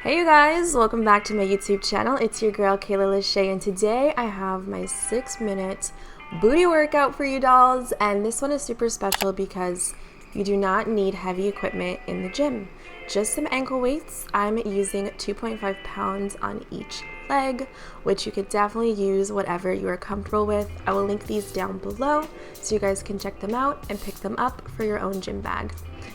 Hey you guys, welcome back to my YouTube channel. It's your girl Kayla Lashae, and today I have my 6-minute booty workout for you dolls, and this one is super special because you do not need heavy equipment in the gym. Just some ankle weights. I'm using 2.5 pounds on each leg, which you could definitely use whatever you are comfortable with. I will link these down below so you guys can check them out and pick them up for your own gym bag.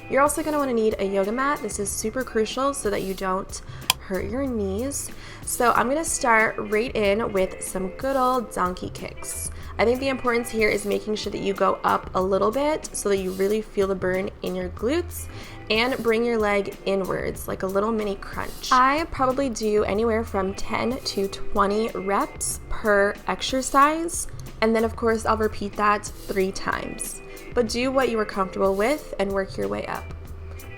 You're also going to want to need a yoga mat. This is super crucial so that you don't hurt your knees. So I'm going to start right in with some good old donkey kicks. I think the importance here is making sure that you go up a little bit so that you really feel the burn in your glutes and bring your leg inwards like a little mini crunch. I probably do anywhere from 10 to 20 reps per exercise, and then of course I'll repeat that 3 times. But do what you are comfortable with and work your way up.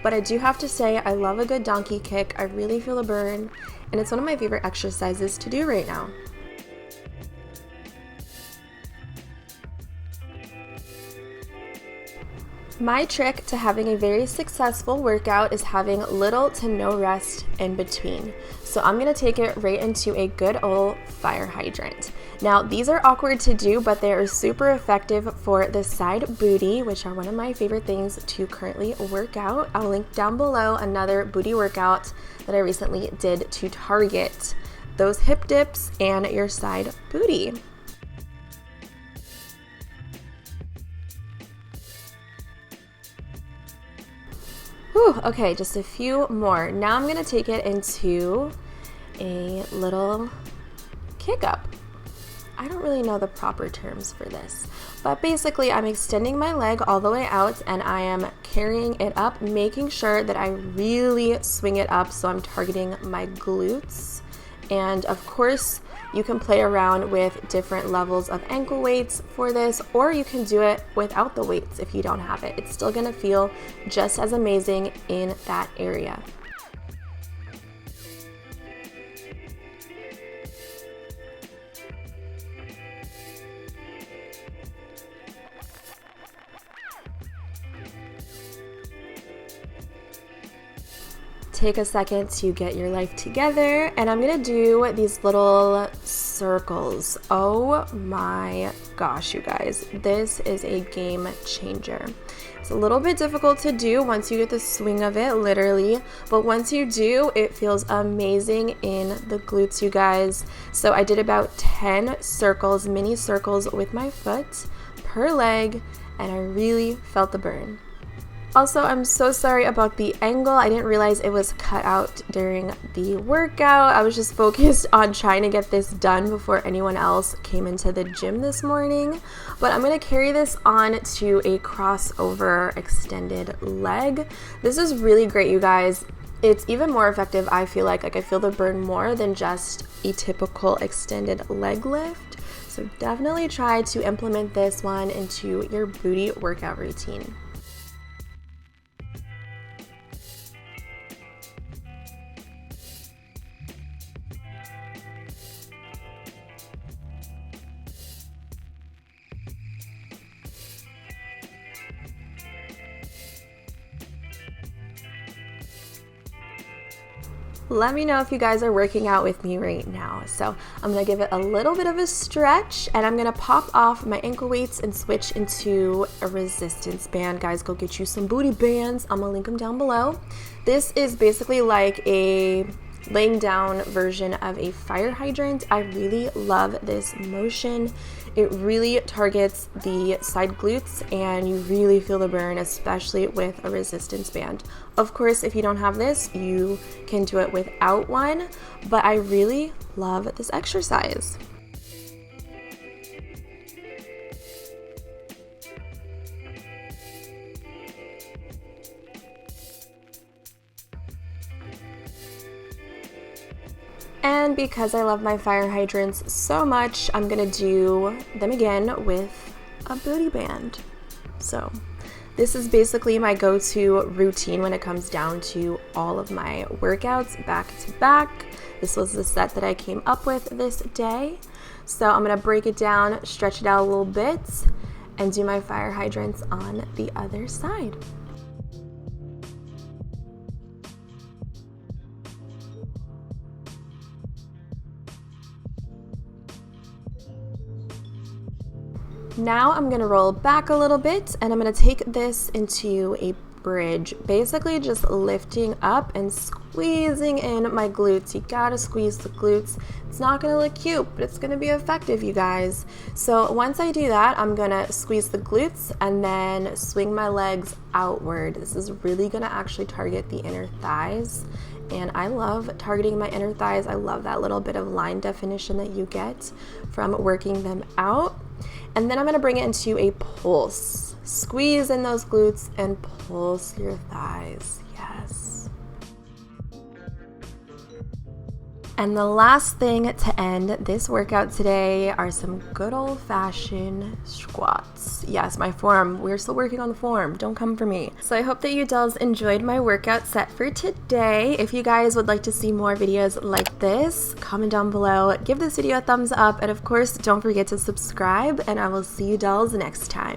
But I do have to say, I love a good donkey kick. I really feel the burn, and it's one of my favorite exercises to do right now. My trick to having a very successful workout is having little to no rest in between. So I'm gonna take it right into a good old fire hydrant. Now these are awkward to do, but they are super effective for the side booty, which are one of my favorite things to currently work out. I'll link down below another booty workout that I recently did to target those hip dips and your side booty. Whew, okay, just a few more. Now I'm gonna take it into a little kick up. I don't really know the proper terms for this, but basically I'm extending my leg all the way out and I am carrying it up, making sure that I really swing it up so I'm targeting my glutes. And of course, you can play around with different levels of ankle weights for this, or you can do it without the weights if you don't have it. It's still gonna feel just as amazing in that area. Take a second to get your life together, and I'm gonna do these little circles. Oh my gosh, you guys, this is a game changer. It's a little bit difficult to do once you get the swing of it, literally, but once you do, it feels amazing in the glutes, you guys. So I did about 10 circles, mini circles with my foot per leg, and I really felt the burn. Also, I'm so sorry about the angle. I didn't realize it was cut out during the workout. I was just focused on trying to get this done before anyone else came into the gym this morning. But I'm gonna carry this on to a crossover extended leg. This is really great, you guys. It's even more effective, I feel like I feel the burn more than just a typical extended leg lift. So definitely try to implement this one into your booty workout routine. Let me know if you guys are working out with me right now. So I'm gonna give it a little bit of a stretch, and I'm gonna pop off my ankle weights and switch into a resistance band. Guys, go get you some booty bands. I'm gonna link them down below. This is basically like a laying down version of a fire hydrant. I really love this motion. It really targets the side glutes and you really feel the burn, especially with a resistance band. Of course, if you don't have this, you can do it without one, but I really love this exercise. And because I love my fire hydrants so much, I'm gonna do them again with a booty band. So this is basically my go-to routine when it comes down to all of my workouts back to back. This was the set that I came up with this day. So I'm gonna break it down, stretch it out a little bit, and do my fire hydrants on the other side. Now I'm gonna roll back a little bit and I'm gonna take this into a bridge, basically just lifting up and squeezing in my glutes. You gotta squeeze the glutes. It's not gonna look cute, but it's gonna be effective, you guys. So once I do that, I'm gonna squeeze the glutes and then swing my legs outward. This is really gonna actually target the inner thighs, and I love targeting my inner thighs. I love that little bit of line definition that you get from working them out. And then I'm gonna bring it into a pulse. Squeeze in those glutes and pulse your thighs. Yes. And the last thing to end this workout today are some good old-fashioned squats. Yes, my form. We're still working on the form. Don't come for me. So I hope that you dolls enjoyed my workout set for today. If you guys would like to see more videos like this, comment down below, give this video a thumbs up, and of course, don't forget to subscribe, and I will see you dolls next time.